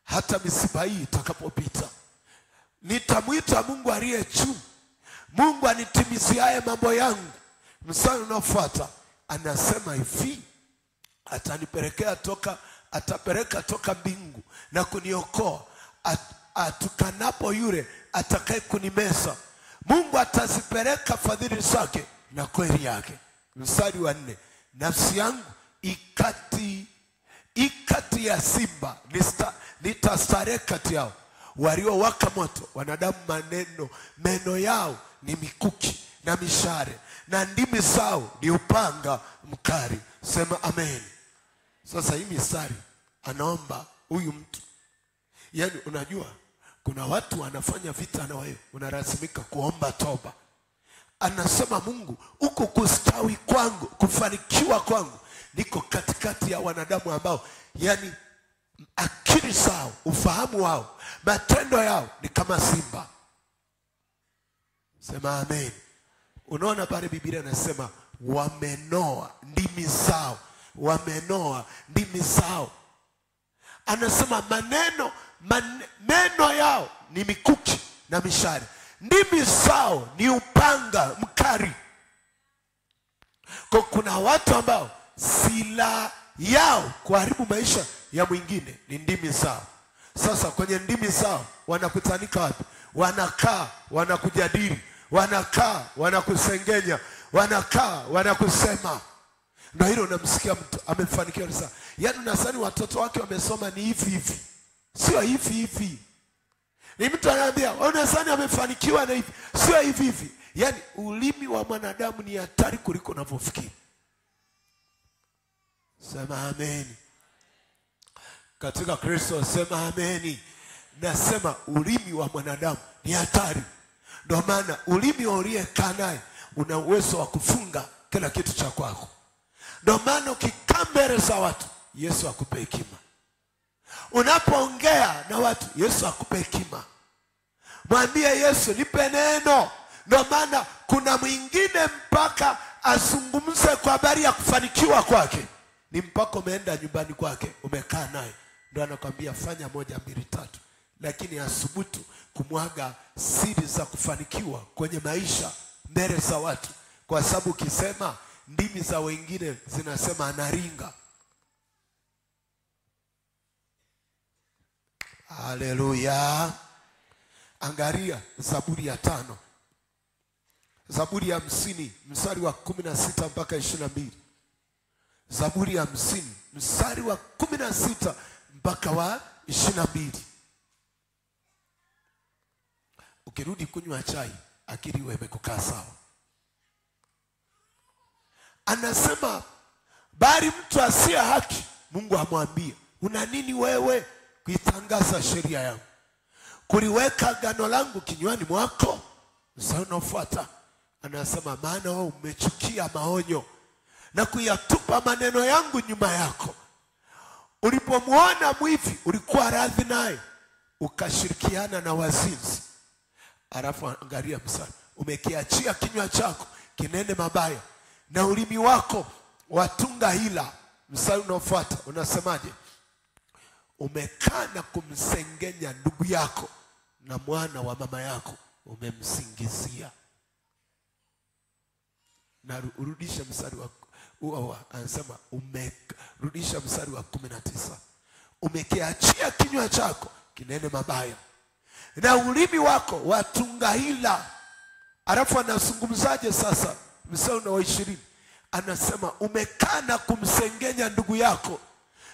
Hata misiba hii itakapopita, nitamwita Mungu aliye juu, Mungu anitimiziaye mambo yangu. Mstari unaofuata anasema hivi, atapeleka toka mbingu na kuniokoa, atukanapo yule atakaye kunimeza. Mungu atazipeleka fadhili zake na kweli yake. Mstari wa 4, nafsi yangu ikati ya simba, nitastarehe kati yao. Waliowaka moto wanadamu, meno yao ni mikuki na mishare, na ndimi zao ni upanga mkali. Sema amen. Sasa hii mistari anaomba huyu mtu, yaani unajua kuna watu wanafanya vita na wewe, unalazimika kuomba toba. Anasema Mungu, uko kustawi kwangu, kufanikiwa kwangu, niko katikati ya wanadamu ambao yani akili zao, ufahamu wao, matendo yao ni kama simba. Sema amen. Unaona pale Biblia inasema wamenoa ndimi zao, wamenoa ndimi zao. Anasema meno yao ni mikuki na mishale, ndimi zao ni upanga mkali. Kwa kuna watu ambao silaha yao kuharibu maisha ya mwingine ni ndimi zao. Sasa kwenye ndimi zao wanakutanika wapi? Wanakaa wanakujadili, wanakaa wanakusengenya, wanakaa wanakusema. Na hilo unamsikia mtu amefanikiwa sana, yaani unasani watoto wake wamesoma ni hivi hivi, sio hivi hivi. Ni mtu anaambia unasani amefanikiwa na hivi, sio hivi hivi. Yaani ulimi wa mwanadamu ni hatari kuliko unavyofikiri. Sema amen. Katika Kristo sema amen. Nasema ulimi wa mwanadamu ni hatari. Ndio maana ulimi uliyekaa naye una uwezo wa kufunga kila kitu cha kwako. Ndio maana ukikaa mbele za watu, Yesu akupe hekima. Unapoongea na watu, Yesu akupe hekima. Mwambie Yesu, nipe neno. Ndio maana kuna mwingine mpaka azungumze kwa habari ya kufanikiwa kwake, ni mpaka umeenda nyumbani kwake, umekaa naye, ndio anakuambia fanya 1, 2, 3. Lakini asubutu kumwaga siri za kufanikiwa kwenye maisha mbele za watu, kwa sababu ukisema ndimi za wengine zinasema anaringa. Haleluya. Angalia Zaburi ya 5. Zaburi ya 50 mstari wa 16 mpaka 22. Zaburi ya 50 mstari wa 16 mpaka wa 22. Ukirudi kunywa chai, akili wewe imekukaa sawa. Anasema bali mtu asiye haki, Mungu amwambie, una nini wewe kuitangaza sheria yangu, kuliweka agano langu kinywani mwako? Mstari unaofuata anasema maana wewe umechukia maonyo na kuyatupa maneno yangu nyuma yako. Ulipomwona mwivi ulikuwa radhi naye, ukashirikiana na wazinzi. Alafu angalia mstari, umekiachia kinywa chako kinene mabaya na ulimi wako watunga hila. Mstari unaofuata unasemaje? Umekaa na kumsengenya ndugu yako na mwana wa mama yako umemsingizia. Na urudisha mstari wa anasema rudisha mstari wa 19. Umekiachia kinywa chako kinene mabaya na ulimi wako watunga hila. Alafu anazungumzaje sasa? Mstari wa 20 anasema umekaa na kumsengenya ndugu yako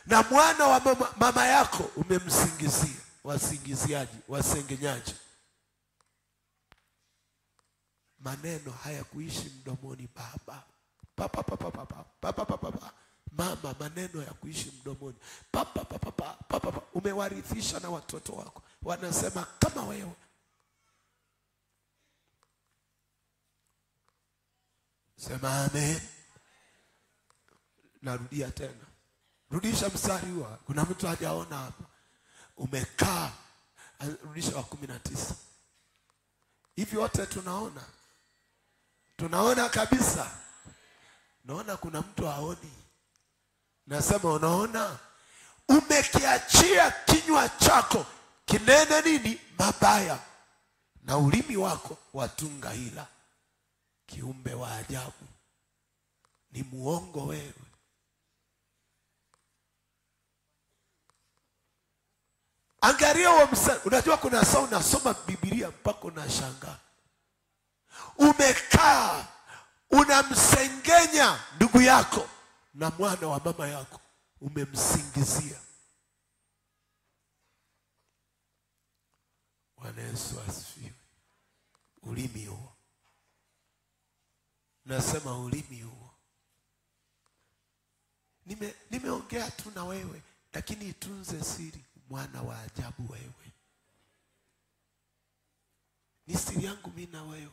na mwana wa mama yako umemsingizia. Wasingiziaji, wasengenyaji. Maneno haya kuishi mdomoni baba. Papa papa papa papa papa. Mama, maneno ya kuishi mdomoni. Papa papa papa. Umewarithisha na watoto wako, wanasema kama wewe. Sema amen. Narudia tena. Rudisha mstari huo. Kuna mtu hajaona hapa. Umekaa. Rudisha wa 19. Hivi wote tunaona kabisa. Naona kuna mtu haoni. Nasema unaona, umekiachia kinywa chako kinene nini? Mabaya, na ulimi wako watunga hila. Kiumbe wa ajabu, ni muongo wewe. Angalia huo mstari. Unajua kuna saa unasoma Biblia mpaka unashangaa. Umekaa unamsengenya ndugu yako na mwana wa mama yako, umemsingizia. Bwana Yesu asifiwe. Ulimi huo, nasema ulimi huo. Nimeongea tu na wewe, lakini itunze siri. Mwana wa ajabu wewe, ni siri yangu mimi na wewe.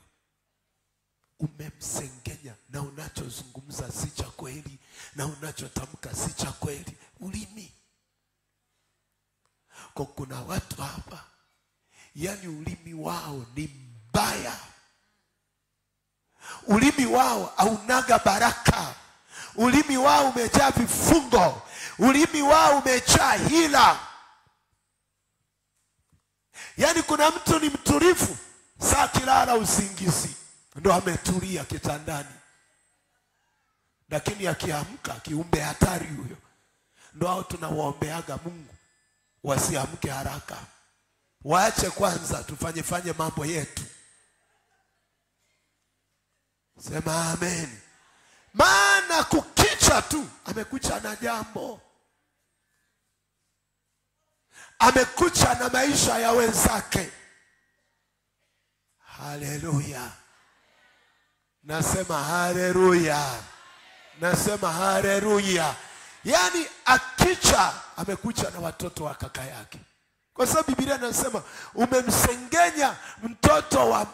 Umemsengenya, na unachozungumza si cha kweli, na unachotamka si cha kweli. Ulimi. Kwa kuna watu hapa, yani ulimi wao ni mbaya. Ulimi wao haunaga baraka. Ulimi wao umejaa vifungo. Ulimi wao umejaa hila. Yani kuna mtu ni mtulivu, saa kilala usingizi ndo ametulia kitandani, lakini akiamka kiumbe hatari huyo. Ndo hao tunawaombeaga Mungu wasiamke haraka, waache kwanza tufanye mambo yetu. Sema amen. Maana kukicha tu, amekucha na jambo, amekucha na maisha ya wenzake. Haleluya. Nasema haleluya. Nasema haleluya. Yani akicha, amekucha na watoto wa kaka yake. Kwa sababu Biblia inasema umemsengenya mtoto wa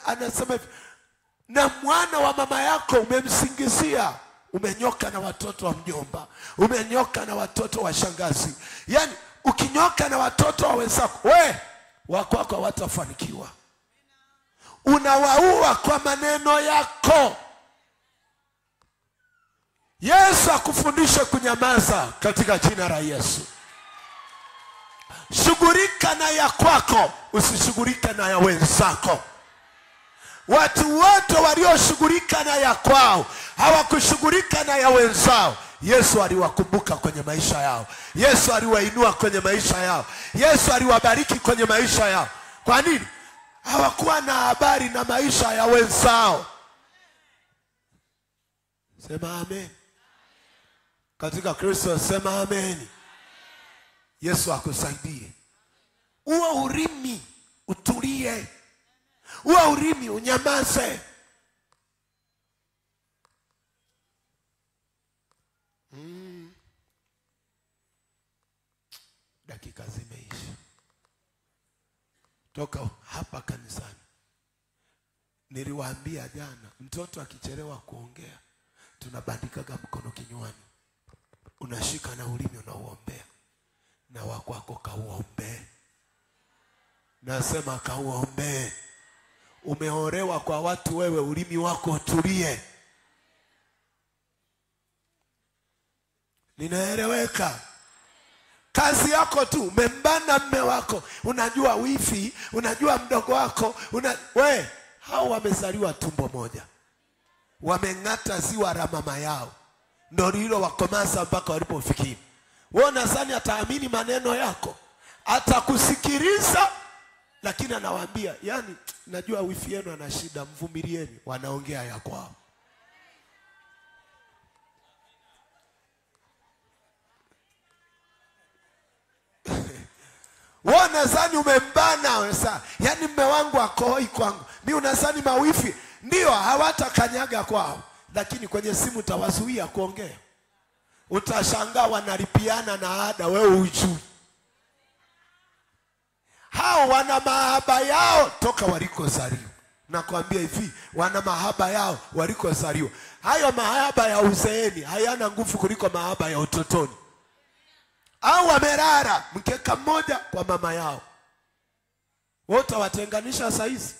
anasema na mwana wa mama yako umemsingizia. Umenyoka na watoto wa mjomba, umenyoka na watoto wa shangazi. Yani ukinyoka na watoto wa wenzako, wako hawatafanikiwa. Unawaua kwa maneno yako. Yesu akufundishe kunyamaza katika jina la Yesu. Shughulika na ya kwako, usishughulike na ya wenzako. Watu wote walioshughulika na ya kwao hawakushughulika na ya wenzao. Yesu aliwakumbuka kwenye maisha yao. Yesu aliwainua kwenye maisha yao. Yesu aliwabariki kwenye maisha yao. Kwa nini? Hawakuwa na habari na maisha ya wenzao. Sema amen. Katika Kristo sema amen. Yesu akusaidie. Uwe ulimi utulie. Uwe ulimi unyamaze. Dakika zimeisha. Toka hapa kanisani niliwaambia jana, mtoto akichelewa kuongea tunabandikaga mkono kinywani, unashika na ulimi unauombea, na wako kauombe. Nasema kauombe. Umeorewa kwa watu, wewe ulimi wako utulie. Ninaeleweka? Kazi yako tu, umembana mme wako, unajua wifi, unajua mdogo wako, hao wamezaliwa tumbo moja, wameng'ata ziwa la mama yao, ndio hilo wakomaza mpaka walipofikia. Wewe unadhani ataamini maneno yako? Atakusikiliza, lakini anawaambia, yani najua wifi yenu ana shida, mvumilieni. Wanaongea ya kwao. Wewe unadhani umembana sasa, yani mume wangu akoi kwangu. Mimi unadhani mawifi ndio hawatakanyaga kwao, lakini kwenye simu utawazuia kuongea. Utashangaa wanalipiana na ada, wewe hujui. Hao wana mahaba yao toka walikozaliwa. Nakwambia hivi, wana mahaba yao walikozaliwa. Hayo mahaba ya uzeeni hayana nguvu kuliko mahaba ya utotoni. Au wamelala mkeka mmoja kwa mama yao, wote watenganisha saizi.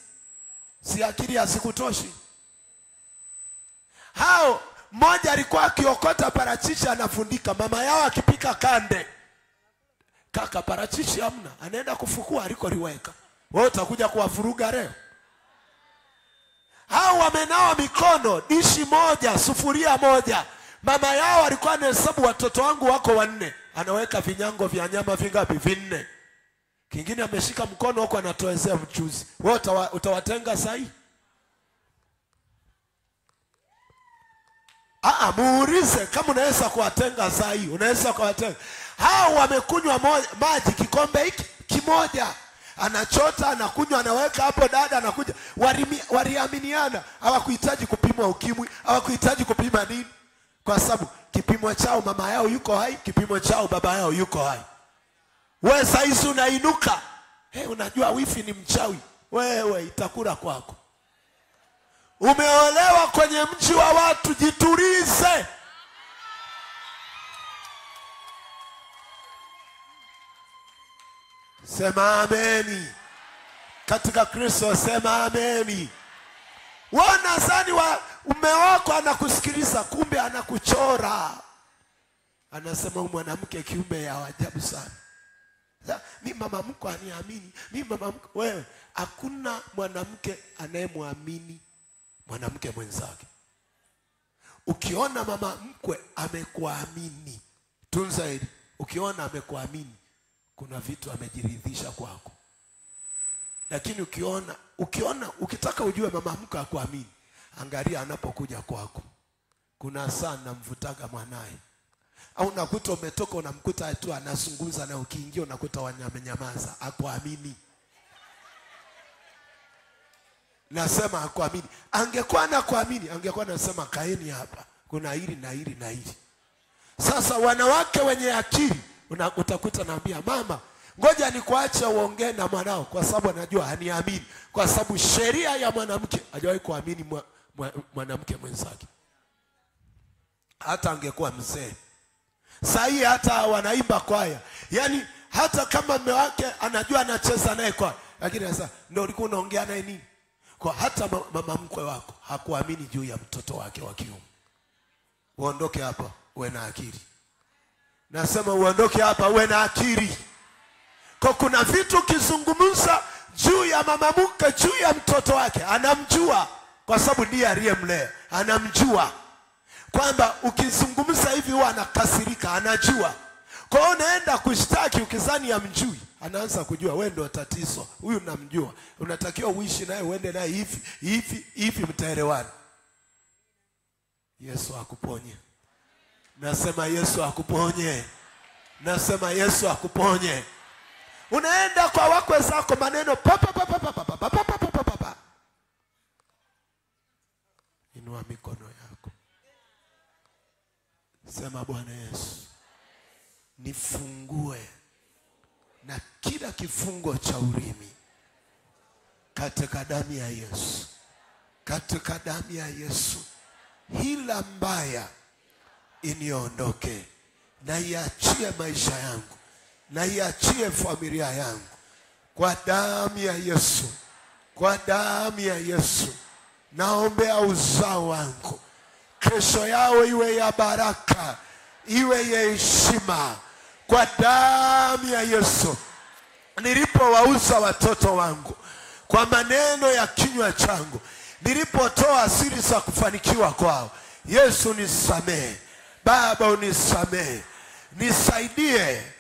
Si akili asikutoshi? Hao mmoja alikuwa akiokota parachichi anafundika, mama yao akipika kande. Kaka, parachichi hamna, anaenda kufukua alikoliweka. Wewe utakuja kuwavuruga leo? Hao wamenawa mikono, dishi moja, sufuria moja. Mama yao alikuwa anahesabu watoto wangu wako 4. Anaweka vinyango vya nyama vingapi? 4. Kingine ameshika mkono huko anatoezea mchuzi. Wewe utawatenga sahi? Muulize kama unaweza kuwatenga sahi. Unaweza kuwatenga. Hao wamekunywa maji kikombe hiki kimoja. Anachota, anakunywa, anaweka hapo, dada anakuja. Waliaminiana, hawakuhitaji kupimwa ukimwi, hawakuhitaji kupima nini. Kwa sababu kipimo chao mama yao yuko hai, kipimo chao baba yao yuko hai. Wewe saizi unainuka, unajua wifi ni mchawi. Wewe itakula kwako. Umeolewa kwenye mji wa watu, jitulize. Sema ameni. Katika Kristo sema ameni. Wana zani mume wako anakusikiliza, kumbe anakuchora. Anasema huyu mwanamke kiumbe ya ajabu sana. Mimi mama mko aniamini, mimi mama mko. Wewe, hakuna mwanamke anayemwamini mwanamke mwenzake. Ukiona mama mkwe amekuamini, tunza hili. Ukiona amekuamini, kuna vitu amejiridhisha kwako. Lakini ukitaka ujue mama mkwe akuamini, angalia anapokuja kwako. Kuna saa namvutaga mwanae. Au unakuta umetoka unamkuta tu anazungumza, na ukiingia unakuta wanyamenyamaza. Akuamini. Nasema akuamini. Angekuwa anakuamini, angekuwa anasema kaeni hapa, kuna hili na hili na hili. Sasa wanawake wenye akili utakuta naambia, mama ngoja nikuache uongee na mwanao, kwa sababu anajua haniamini. Kwa sababu sheria ya mwanamke hajawahi kuamini mwanamke mwenzake. Hata angekuwa mzee. Sahi hata wanaimba kwaya. Yaani hata kama mume wake anajua anacheza naye kwaya, lakini sasa ndio ulikuwa unaongea naye nini? Kwa hata mama mkwe wako hakuamini juu ya mtoto wake wa kiume. Uondoke hapa uwe na akili. Nasema uondoke hapa uwe na akili. Kwa kuna vitu kizungumza juu ya mama mkwe, juu ya mtoto wake, anamjua kwa sababu ndiye aliyemlea. Anamjua kwamba ukizungumza hivi huwa anakasirika, anajua. Kwa hiyo unaenda kushtaki ukizani ya mjui, anaanza kujua wewe ndio tatizo. Huyu namjua. Unatakiwa uishi naye, uende naye hivi mtaelewana. Yesu akuponye. Nasema Yesu akuponye. Nasema Yesu akuponye. Unaenda kwa wakwe zako maneno papa. Inua mikono yako. Sema Bwana Yesu, nifungue na kila kifungo cha ulimi katika damu ya Yesu. Katika damu ya Yesu. Hila mbaya iniondoke, na iachie maisha yangu, na iachie familia yangu kwa damu ya Yesu. Kwa damu ya Yesu. Naombea uzao wangu, kesho yao iwe ya baraka, iwe ya heshima kwa damu ya Yesu. Nilipowauza watoto wangu kwa maneno ya kinywa changu, nilipotoa siri za kufanikiwa kwao, Yesu nisamehe. Baba unisamehe. Nisaidie